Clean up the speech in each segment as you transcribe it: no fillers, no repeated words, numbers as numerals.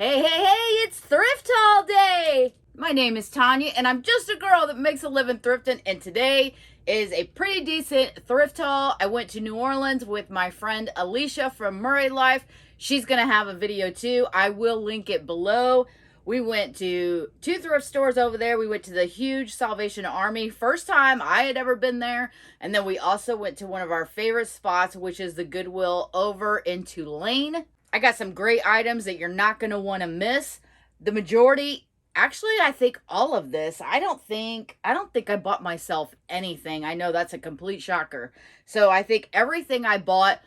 Hey, hey, hey, it's Thrift Haul Day! My name is Tanya, and I'm just a girl that makes a living thrifting, and today is a pretty decent thrift haul. I went to New Orleans with my friend Alicia from Murray Life. She's going to have a video too. I will link it below. We went to two thrift stores over there. We went to the huge Salvation Army. First time I had ever been there. And then we also went to one of our favorite spots, which is the Goodwill over in Tulane. I got some great items that you're not going to want to miss. The majority, actually, I think all of this, I don't think I bought myself anything. I know that's a complete shocker. So I think everything I bought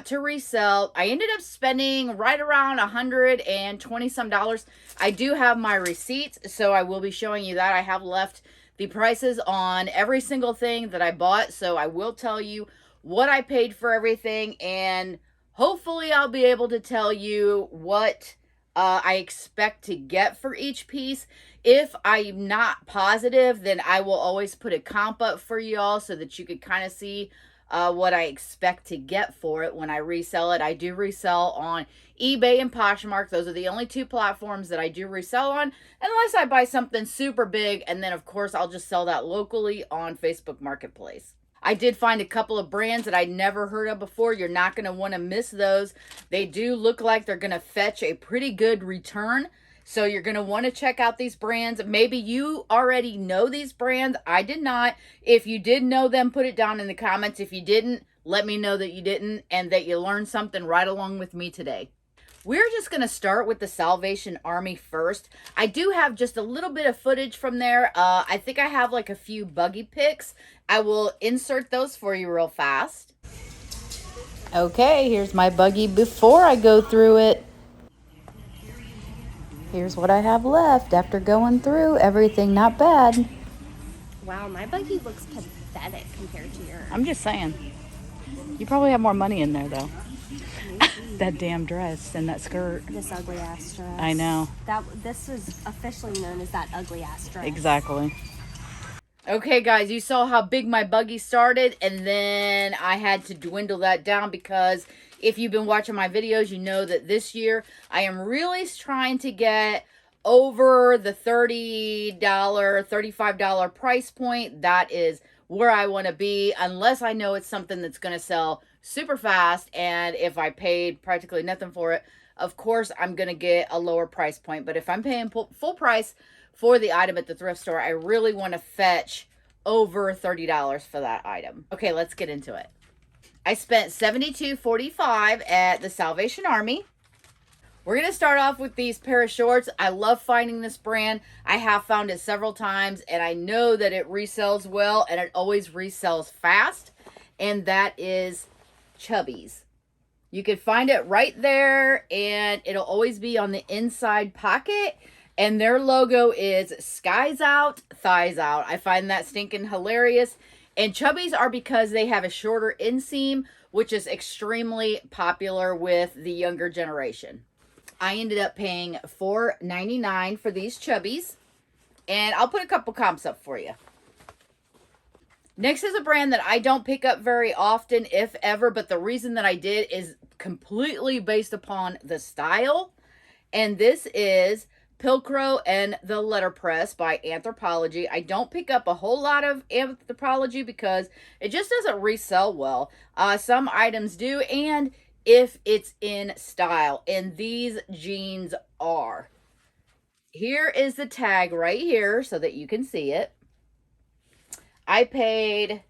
to resell. I ended up spending right around $120 some. I do have my receipts, so I will be showing you that. I have left the prices on every single thing that I bought, so I will tell you what I paid for everything, and hopefully I'll be able to tell you what I expect to get for each piece. If I'm not positive, then I will always put a comp up for y'all so that you could kind of see what I expect to get for it when I resell it. I do resell on eBay and Poshmark. Those are the only two platforms that I do resell on, unless I buy something super big, and then of course I'll just sell that locally on Facebook Marketplace. I did find a couple of brands that I'd never heard of before. You're not going to want to miss those. They do look like they're going to fetch a pretty good return. So you're going to want to check out these brands. Maybe you already know these brands. I did not. If you did know them, put it down in the comments. If you didn't, let me know that you didn't and that you learned something right along with me today. We're just going to start with the Salvation Army first. I do have just a little bit of footage from there. I think I have like a few buggy pics. I will insert those for you real fast. Okay, here's my buggy before I go through it. Here's what I have left after going through everything. Not bad. Wow, my buggy looks pathetic compared to yours. I'm just saying. You probably have more money in there though. That damn dress and that skirt. This ugly ass dress. I know. This is officially known as that ugly ass dress. Exactly. Okay, guys, you saw how big my buggy started, and then I had to dwindle that down because if you've been watching my videos, you know that this year I am really trying to get over the $30, $35 price point. That is where I want to be, unless I know it's something that's going to sell super fast, and if I paid practically nothing for it, of course I'm going to get a lower price point. But if I'm paying full price for the item at the thrift store, I really want to fetch over $30 for that item. Okay, let's get into it. I spent $72.45 at the Salvation Army. We're going to start off with these pair of shorts. I love finding this brand. I have found it several times, and I know that it resells well, and it always resells fast, and that is Chubbies. You can find it right there, and it'll always be on the inside pocket, and their logo is skies out, thighs out. I find that stinking hilarious. And Chubbies are because they have a shorter inseam, which is extremely popular with the younger generation. I ended up paying $4.99 for these Chubbies, and I'll put a couple comps up for you. Next is a brand that I don't pick up very often, if ever, but the reason that I did is completely based upon the style, and this is Pilcrow and the Letterpress by Anthropologie. I don't pick up a whole lot of Anthropologie because it just doesn't resell well. Some items do, and if it's in style, and these jeans are. Here is the tag right here so that you can see it. I paid,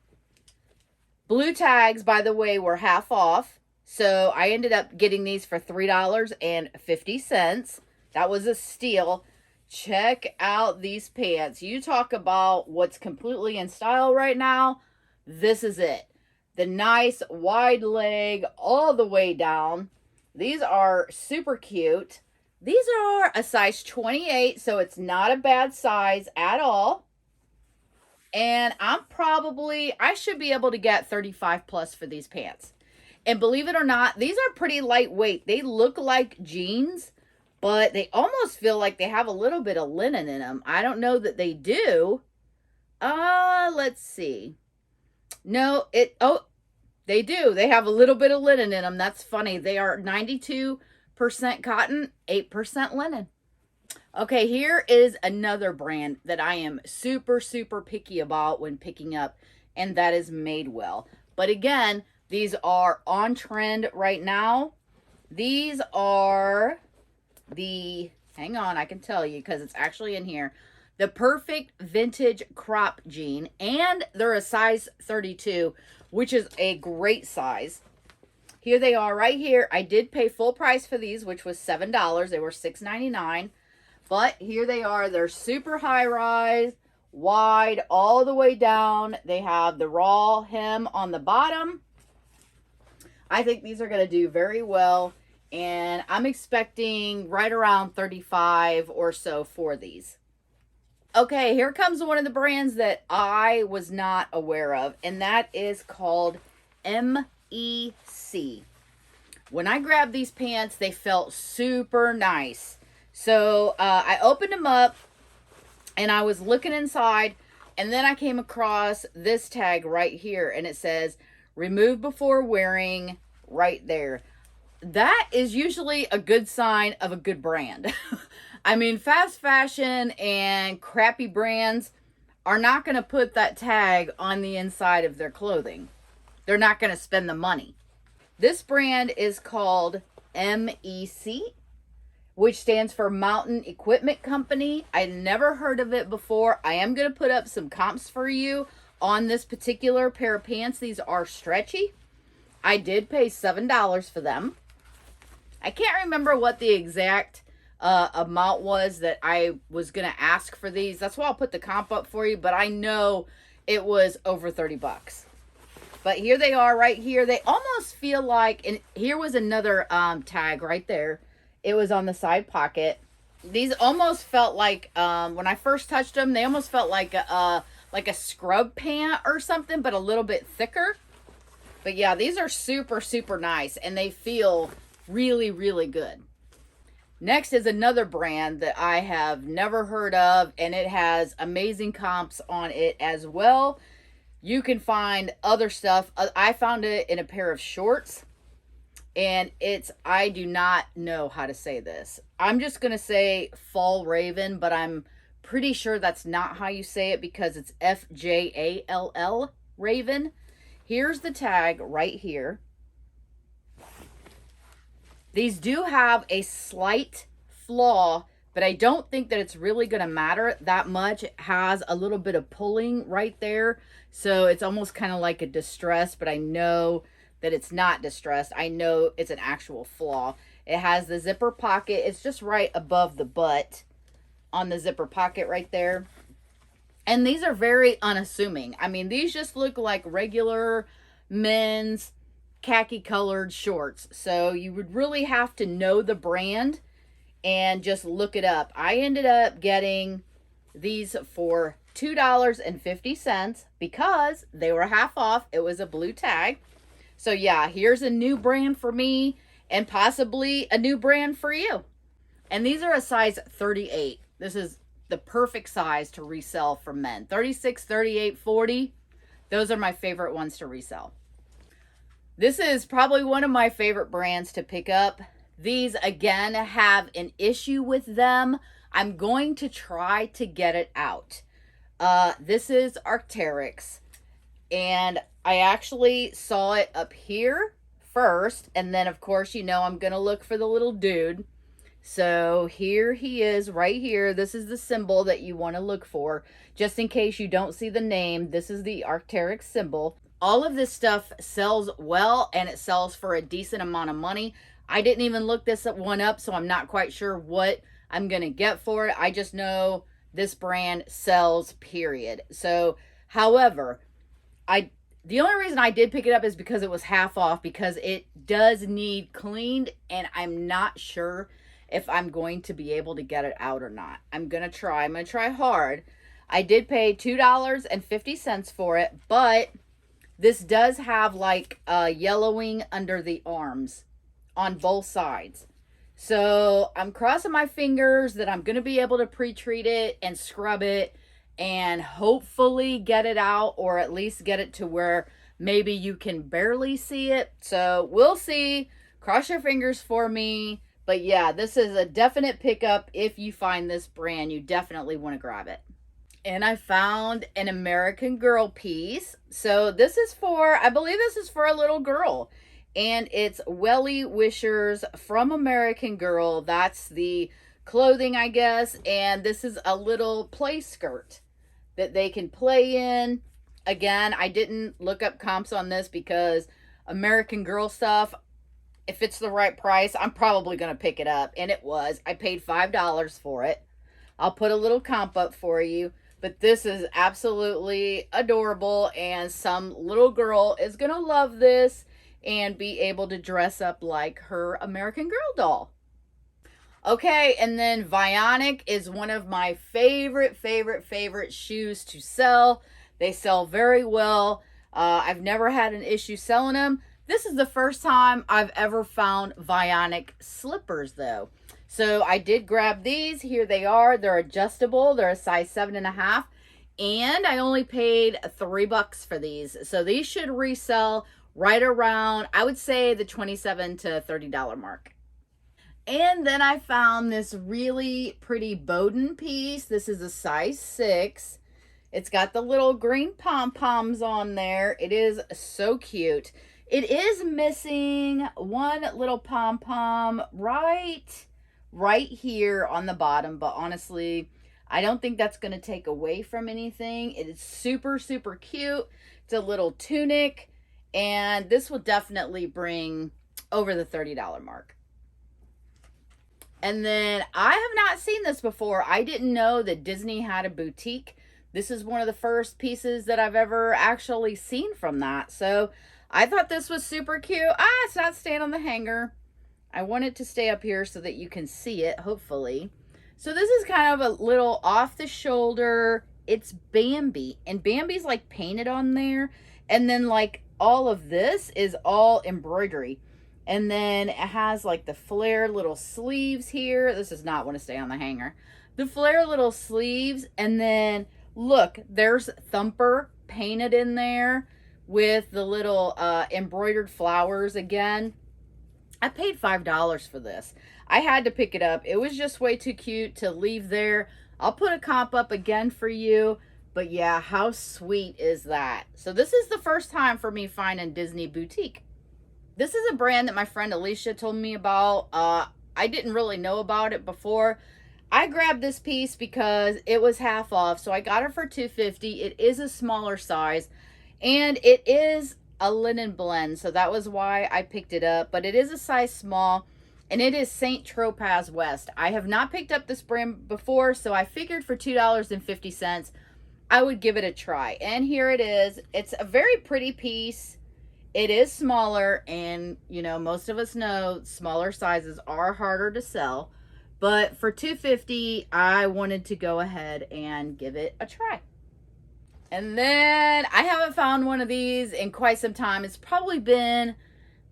blue tags, by the way, were half off, so I ended up getting these for $3.50. That was a steal. Check out these pants. You talk about what's completely in style right now. This is it. The nice wide leg all the way down. These are super cute. These are a size 28, so it's not a bad size at all. And I should be able to get 35 plus for these pants. And believe it or not, these are pretty lightweight. They look like jeans, but they almost feel like they have a little bit of linen in them. I don't know that they do. Let's see. No, they do. They have a little bit of linen in them. That's funny. They are 92% 8% cotton, 8% linen. Okay, here is another brand that I am super, super picky about when picking up, and that is Madewell. But again, these are on trend right now. These are the, hang on, I can tell you because it's actually in here, the perfect vintage crop jean, and they're a size 32, which is a great size. Here they are right here. I did pay full price for these, which was $7. They were $6.99. But here they are. They're super high rise, wide all the way down. They have the raw hem on the bottom. I think these are going to do very well. And I'm expecting right around 35 or so for these. Okay, here comes one of the brands that I was not aware of, and that is called MEC. When I grabbed these pants, they felt super nice. So I opened them up, and I was looking inside, and then I came across this tag right here, and it says, remove before wearing, right there. That is usually a good sign of a good brand. I mean, fast fashion and crappy brands are not going to put that tag on the inside of their clothing. They're not going to spend the money. This brand is called MEC, which stands for Mountain Equipment Company. I never heard of it before. I am going to put up some comps for you on this particular pair of pants. These are stretchy. I did pay $7 for them. I can't remember what the exact amount was that I was going to ask for these. That's why I'll put the comp up for you, but I know it was over 30 bucks. But here they are right here. They almost feel like, and here was another tag right there. It was on the side pocket. These almost felt like, when I first touched them, they almost felt like a scrub pant or something, but a little bit thicker. But yeah, these are super, super nice, and they feel really, really good. Next is another brand that I have never heard of, and it has amazing comps on it as well. You can find other stuff. I found it in a pair of shorts, and it's, I do not know how to say this. I'm just going to say Fall Raven, but I'm pretty sure that's not how you say it because it's FJALL Raven. Here's the tag right here. These do have a slight flaw, but I don't think that it's really going to matter that much. It has a little bit of pulling right there, so it's almost kind of like a distress, but I know that it's not distressed. I know it's an actual flaw. It has the zipper pocket. It's just right above the butt on the zipper pocket right there. And these are very unassuming. I mean, these just look like regular men's khaki colored shorts. So you would really have to know the brand and just look it up. I ended up getting these for $2.50 because they were half off. It was a blue tag. So yeah, here's a new brand for me and possibly a new brand for you. And these are a size 38. This is the perfect size to resell for men. 36, 38, 40. Those are my favorite ones to resell. This is probably one of my favorite brands to pick up. These, again, have an issue with them. I'm going to try to get it out. This is Arc'teryx. And I actually saw it up here first. And then, of course, you know I'm going to look for the little dude. So here he is right here. This is the symbol that you want to look for. Just in case you don't see the name, this is the Arc'teryx symbol. All of this stuff sells well, and it sells for a decent amount of money. I didn't even look this one up, so I'm not quite sure what I'm going to get for it. I just know this brand sells, period. So, however, the only reason I did pick it up is because it was half off, because it does need cleaned, and I'm not sure if I'm going to be able to get it out or not. I'm going to try. I'm going to try hard. I did pay $2.50 for it, but this does have like yellowing under the arms on both sides. So I'm crossing my fingers that I'm going to be able to pre-treat it and scrub it and hopefully get it out, or at least get it to where maybe you can barely see it. So we'll see. Cross your fingers for me. But yeah, this is a definite pickup. If you find this brand, you definitely want to grab it. And I found an American Girl piece. So this is for, I believe this is for a little girl. And it's Welly Wishers from American Girl. That's the clothing, I guess. And this is a little play skirt that they can play in. Again, I didn't look up comps on this because American Girl stuff, if it's the right price, I'm probably going to pick it up. And it was. I paid $5 for it. I'll put a little comp up for you. But this is absolutely adorable. And some little girl is going to love this and be able to dress up like her American Girl doll. Okay, and then Vionic is one of my favorite shoes to sell. They sell very well. I've never had an issue selling them. This is the first time I've ever found Vionic slippers, though. So I did grab these. Here they are. They're adjustable. They're a size 7.5. And I only paid $3 for these. So these should resell right around, I would say, the $27 to $30 mark. And then I found this really pretty Bowden piece. This is a size 6. It's got the little green pom-poms on there. It is so cute. It is missing one little pom-pom right here on the bottom. But honestly, I don't think that's going to take away from anything. It is super cute. It's a little tunic. And this will definitely bring over the $30 mark. And then I have not seen this before. I didn't know that Disney had a boutique. This is one of the first pieces that I've ever actually seen from that. So I thought this was super cute. It's not staying on the hanger. I want it to stay up here so that you can see it, hopefully. So this is kind of a little off the shoulder. It's Bambi. And Bambi's like painted on there. And then like all of this is all embroidery. And then it has like the flare little sleeves here. This does not want to stay on the hanger. The flare little sleeves. And then look, there's Thumper painted in there with the little embroidered flowers again. I paid $5 for this. I had to pick it up. It was just way too cute to leave there. I'll put a comp up again for you. But yeah, how sweet is that? So this is the first time for me finding Disney Boutique. This is a brand that my friend Alicia told me about. I didn't really know about it before. I grabbed this piece because it was half off. So I got it for $2.50. It is a smaller size. And it is a linen blend. So that was why I picked it up. But it is a size small. And it is St. Tropez West. I have not picked up this brand before. So I figured for $2.50, I would give it a try. And here it is. It's a very pretty piece. It is smaller, and you know, most of us know smaller sizes are harder to sell. But for $2.50, I wanted to go ahead and give it a try. And then I haven't found one of these in quite some time. It's probably been,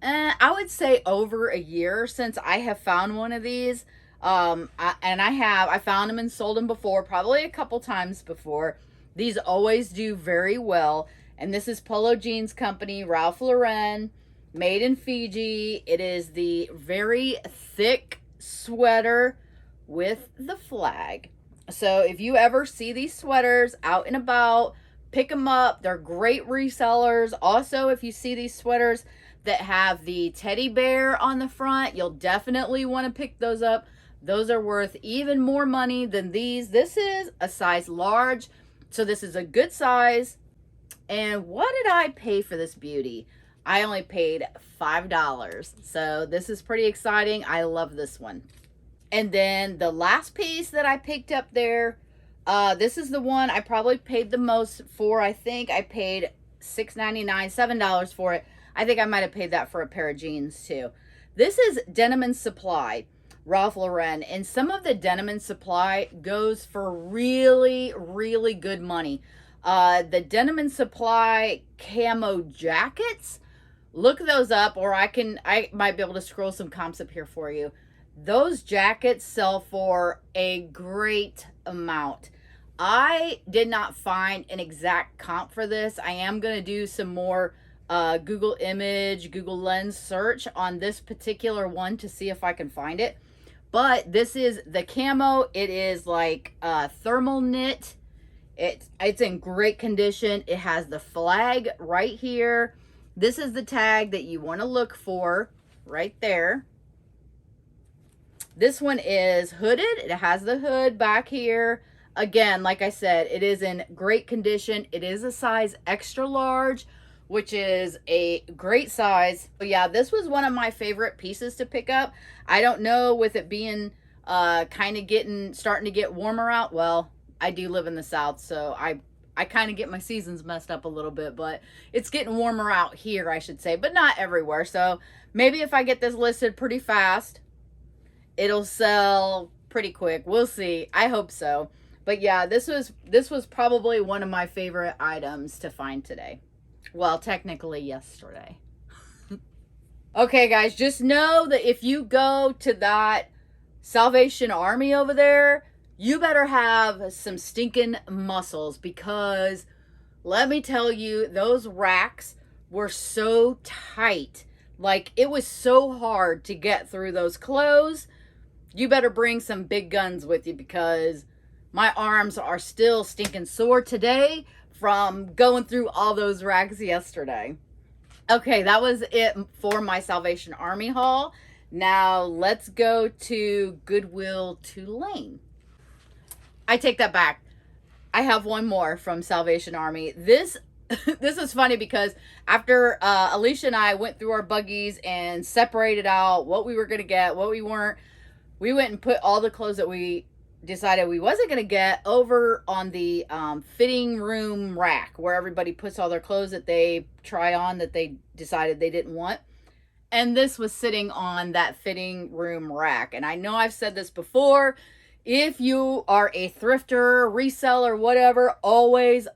I would say, over a year since I have found one of these. I found them and sold them before, probably a couple times before. These always do very well. And this is Polo Jeans Company, Ralph Lauren, made in Fiji. It is the very thick sweater with the flag. So if you ever see these sweaters out and about, pick them up. They're great resellers. Also, if you see these sweaters that have the teddy bear on the front, you'll definitely want to pick those up. Those are worth even more money than these. This is a size large, so this is a good size. And what did I pay for this beauty? I only paid $5. So this is pretty exciting. I love this one. And then the last piece that I picked up there, this is the one I probably paid the most for. I think I paid $6.99, $7 for it. I think I might have paid that for a pair of jeans too. This is Denim and Supply, Ralph Lauren. And some of the Denim and Supply goes for really good money. The Denim and Supply camo jackets, look those up, or I might be able to scroll some comps up here for you. Those jackets sell for a great amount. I did not find an exact comp for this. I am going to do some more Google image, Google lens search on this particular one to see if I can find it. But this is the camo. It is like thermal knit. It's in great condition. It has the flag right here. This is the tag that you want to look for right there. This one is hooded. It has the hood back here. Again, like I said, it is in great condition. It is a size extra large, which is a great size. But yeah, this was one of my favorite pieces to pick up. I don't know, with it being kind of starting to get warmer out. Well, I do live in the South, so I kind of get my seasons messed up a little bit, but it's getting warmer out here, I should say, but not everywhere. So maybe if I get this listed pretty fast, it'll sell pretty quick. We'll see. I hope so. But yeah, this was probably one of my favorite items to find today. Well, technically yesterday. Okay, guys, just know that if you go to that Salvation Army over there, you better have some stinking muscles, because let me tell you, those racks were so tight. Like, it was so hard to get through those clothes. You better bring some big guns with you, because my arms are still stinking sore today from going through all those racks yesterday. Okay, that was it for my Salvation Army haul. Now let's go to Goodwill Tulane. I take that back. I have one more from Salvation Army. This is funny because after Alicia and I went through our buggies and separated out what we were going to get, what we weren't, we went and put all the clothes that we decided we wasn't going to get over on the fitting room rack, where everybody puts all their clothes that they try on that they decided they didn't want. And this was sitting on that fitting room rack. And I know I've said this before. If you are a thrifter, reseller, whatever, always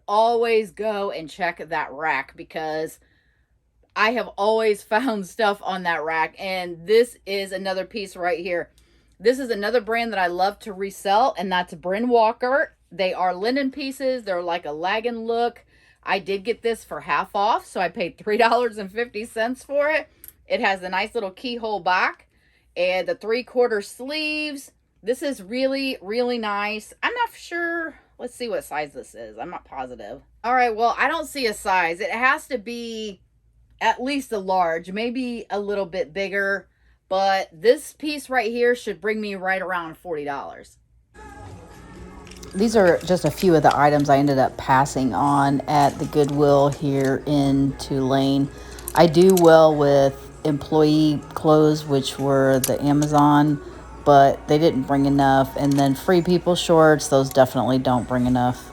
go and check that rack, because I have always found stuff on that rack. And this is another piece right here. This is another brand that I love to resell, and that's Bryn Walker. They are linen pieces. They're like a lagging look. I did get this for half off, so I paid $3.50 for it. It has a nice little keyhole back and the 3/4 sleeves. This is really, really nice. I'm not sure. Let's see what size this is. I'm not positive. All right, well, I don't see a size. It has to be at least a large, maybe a little bit bigger. But this piece right here should bring me right around $40. These are just a few of the items I ended up passing on at the Goodwill here in Tulane. I do well with employee clothes, which were the Amazon, but they didn't bring enough. And then free people shorts, those definitely don't bring enough.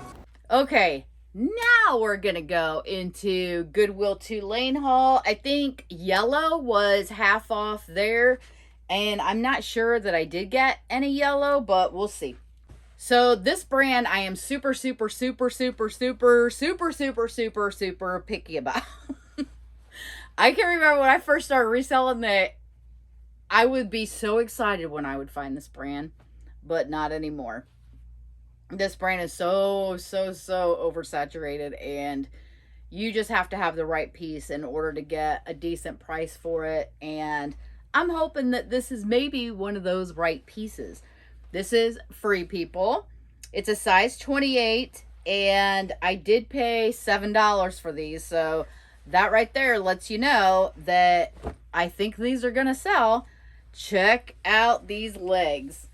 Okay, now we're gonna go into Goodwill Tulane haul. I think yellow was half off there, and I'm not sure that I did get any yellow, but we'll see. So this brand I am super picky about. I can remember when I first started reselling that I would be so excited when I would find this brand, but not anymore. This brand is so oversaturated, and you just have to have the right piece in order to get a decent price for it. And I'm hoping that this is maybe one of those right pieces. This is Free People. It's a size 28, and I did pay $7 for these. So that right there lets you know that I think these are going to sell. Check out these legs.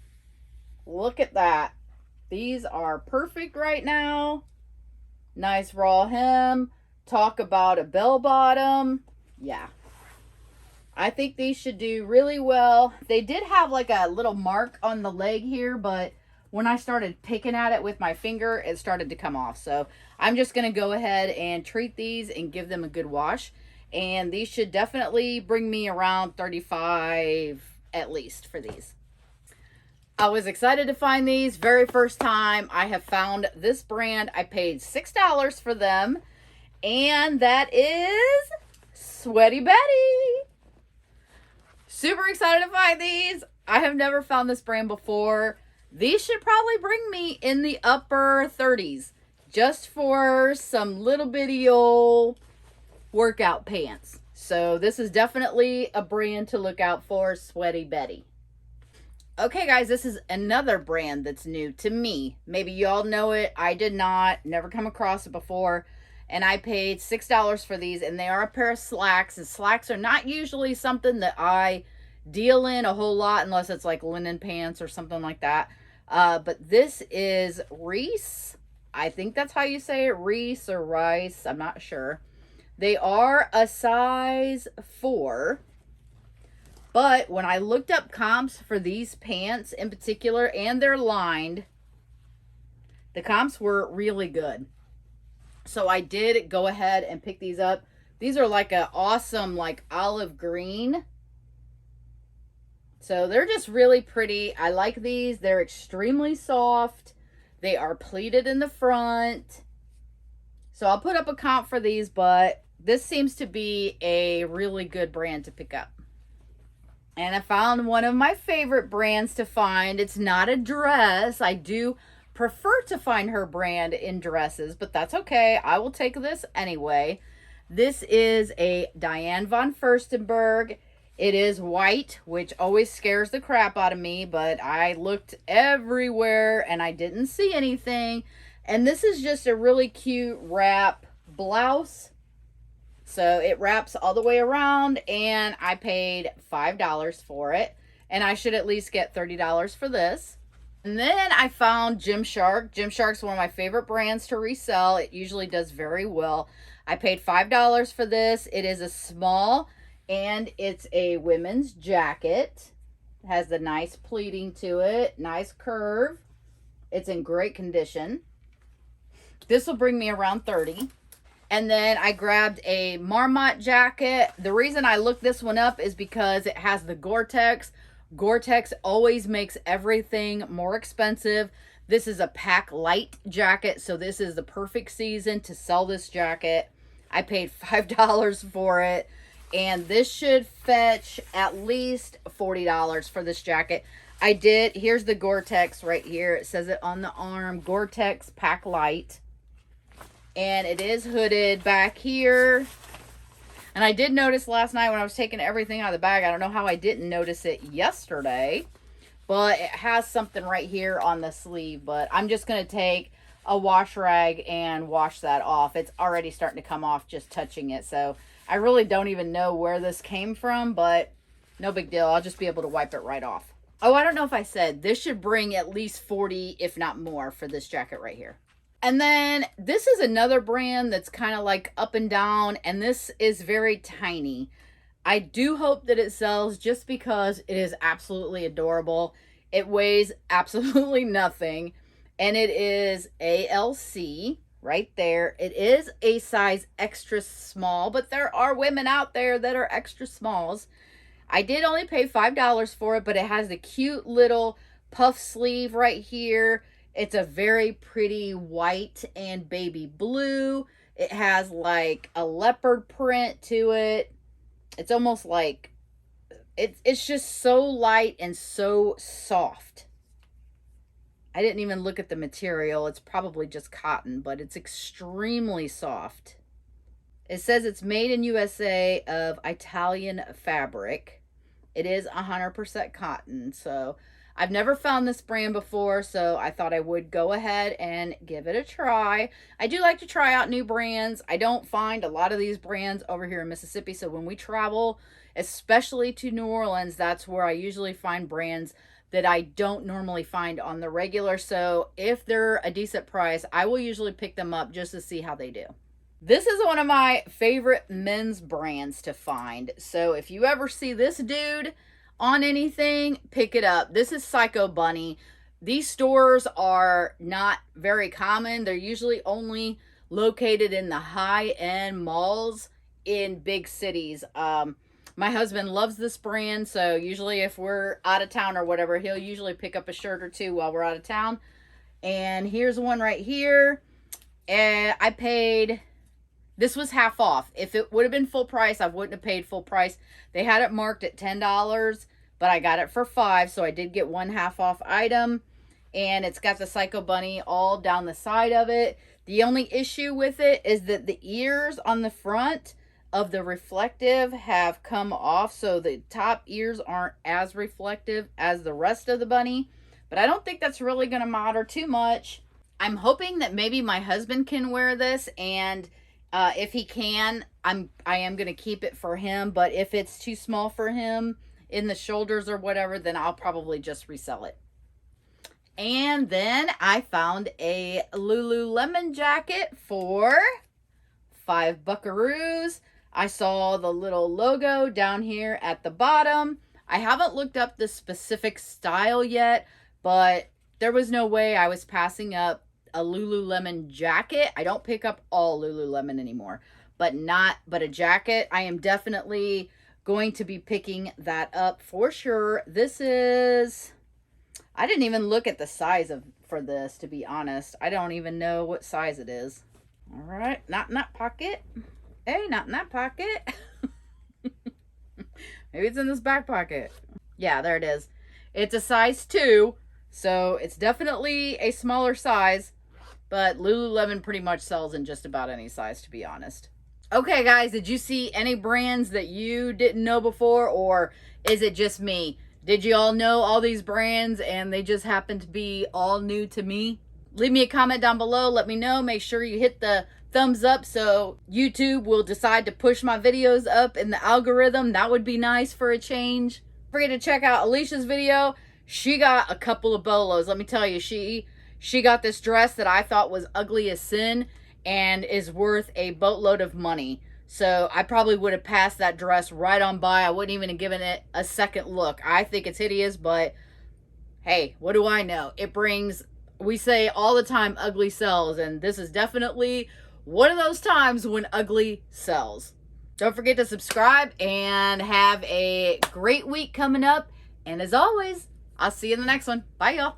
Look at that. These are perfect right now. Nice raw hem. Talk about a bell bottom. Yeah. I think these should do really well. They did have like a little mark on the leg here, but when I started picking at it with my finger, it started to come off. So I'm just going to go ahead and treat these and give them a good wash. And these should definitely bring me around $35 at least for these. I was excited to find these. Very first time I have found this brand. I paid $6 for them. And that is Sweaty Betty. Super excited to find these. I have never found this brand before. These should probably bring me in the upper 30s. Just for some little bitty old workout pants. So this is definitely a brand to look out for, Sweaty Betty. Okay, guys, this is another brand that's new to me. Maybe y'all know it. I did not. Never come across it before. And I paid $6 for these, and they are a pair of slacks. And slacks are not usually something that I deal in a whole lot unless it's like linen pants or something like that. But this is Reese. I think that's how you say it. Reese or Rice. I'm not sure. They are a size 4. But when I looked up comps for these pants in particular, and they're lined, the comps were really good. So I did go ahead and pick these up. These are like an awesome like olive green. So they're just really pretty. I like these. They're extremely soft. They are pleated in the front. So I'll put up a comp for these, but this seems to be a really good brand to pick up. And I found one of my favorite brands to find. It's not a dress. I do prefer to find her brand in dresses, but that's okay. I will take this anyway. This is a Diane von Furstenberg. It is white, which always scares the crap out of me, but I looked everywhere and I didn't see anything. And this is just a really cute wrap blouse. So it wraps all the way around, and I paid $5 for it. And I should at least get $30 for this. And then I found Gymshark. Gymshark's one of my favorite brands to resell. It usually does very well. I paid $5 for this. It is a small, and it's a women's jacket. It has the nice pleating to it. Nice curve. It's in great condition. This will bring me around $30. And then I grabbed a Marmot jacket. The reason I looked this one up is because it has the Gore-Tex. Gore-Tex always makes everything more expensive. This is a pack light jacket, so this is the perfect season to sell this jacket. I paid $5 for it, and this should fetch at least $40 for this jacket. Here's the Gore-Tex right here. It says it on the arm, Gore-Tex pack light. And it is hooded back here. And I did notice last night when I was taking everything out of the bag, I don't know how I didn't notice it yesterday, but it has something right here on the sleeve. But I'm just going to take a wash rag and wash that off. It's already starting to come off just touching it. So I really don't even know where this came from, but no big deal. I'll just be able to wipe it right off. Oh, I don't know if I said this should bring at least 40, if not more, for this jacket right here. And then this is another brand that's kind of like up and down, and this is very tiny. I do hope that it sells just because it is absolutely adorable. It weighs absolutely nothing, and it is ALC right there. It is a size extra small, but there are women out there that are extra smalls. I did only pay $5 for it, but it has the cute little puff sleeve right here. It's a very pretty white and baby blue. It has like a leopard print to it. It's almost like, it's just so light and so soft. I didn't even look at the material. It's probably just cotton, but it's extremely soft. It says it's made in USA of Italian fabric. It is 100% cotton, so I've never found this brand before, so I thought I would go ahead and give it a try. I do like to try out new brands. I don't find a lot of these brands over here in Mississippi, so when we travel, especially to New Orleans, that's where I usually find brands that I don't normally find on the regular. So if they're a decent price, I will usually pick them up just to see how they do. This is one of my favorite men's brands to find. So if you ever see this dude on anything, pick it up. This is Psycho Bunny. These stores are not very common. They're usually only located in the high-end malls in big cities. My husband loves this brand, so usually if we're out of town or whatever, he'll usually pick up a shirt or two while we're out of town. And here's one right here. And I paid, this was half off. If it would have been full price, I wouldn't have paid full price. They had it marked at $10, but I got it for $5, so I did get one half off item. And it's got the Psycho Bunny all down the side of it. The only issue with it is that the ears on the front of the reflective have come off, so the top ears aren't as reflective as the rest of the bunny, but I don't think that's really going to matter too much. I'm hoping that maybe my husband can wear this, and if he can, I am going to keep it for him, but if it's too small for him in the shoulders or whatever, then I'll probably just resell it. And then I found a Lululemon jacket for $5 buckaroos. I saw the little logo down here at the bottom. I haven't looked up the specific style yet, but there was no way I was passing up a Lululemon jacket. I don't pick up all Lululemon anymore, but a jacket. I am definitely going to be picking that up for sure. This is, I didn't even look at the size for this, to be honest. I don't even know what size it is. All right, not in that pocket. Hey, not in that pocket. Maybe it's in this back pocket. Yeah, there it is. It's a size 2, so it's definitely a smaller size, but Lululemon pretty much sells in just about any size, to be honest. Okay, guys, did you see any brands that you didn't know before, or is it just me? Did you all know all these brands and they just happen to be all new to me? Leave me a comment down below. Let me know. Make sure you hit the thumbs up so YouTube will decide to push my videos up in the algorithm. That would be nice for a change. Don't forget to check out Alicia's video. She got a couple of bolos. Let me tell you, she got this dress that I thought was ugly as sin and is worth a boatload of money. So I probably would have passed that dress right on by. I wouldn't even have given it a second look. I think it's hideous, but hey, what do I know? It brings, we say all the time, ugly sells, and this is definitely one of those times when ugly sells. Don't forget to subscribe and have a great week coming up. And as always, I'll see you in the next one. Bye, y'all.